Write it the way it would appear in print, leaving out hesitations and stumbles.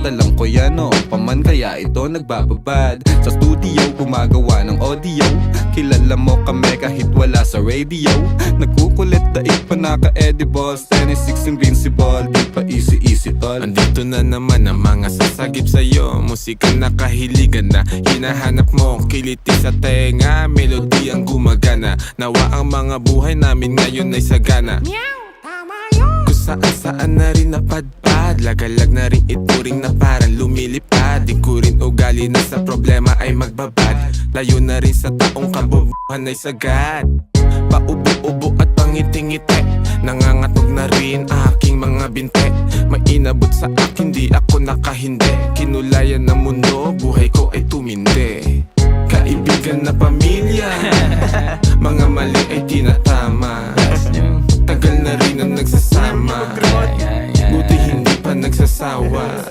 Kahit alam ko yan o paman, kaya ito nagbababad. Sa studio gumagawa ng audio. Kilala mo kami kahit wala sa radio. Nagkukulit daig pa naka-edibles. 26 invincible, di pa easy tol. Andito na naman ang mga sasagip sa'yo. Musika na kahiligan na hinahanap mo. Kiliti sa tenga, melody ang gumagana. Nawa ang mga buhay namin ngayon ay sagana. Kung saan na rin napadpad, lagalag na rin ituring na parang lumilipad. Di ko rin ugali na sa problema ay magbabad. Layo na rin sa taong kabubuhan ay sagad. Paubo-ubo at pangiti-ngiti, nangangatog na rin aking mga binte. May inabot sa akin, di ako nakahindi. Kinulayan ng mundo, buhay ko ay tumindi. Kaibigan na pamilya,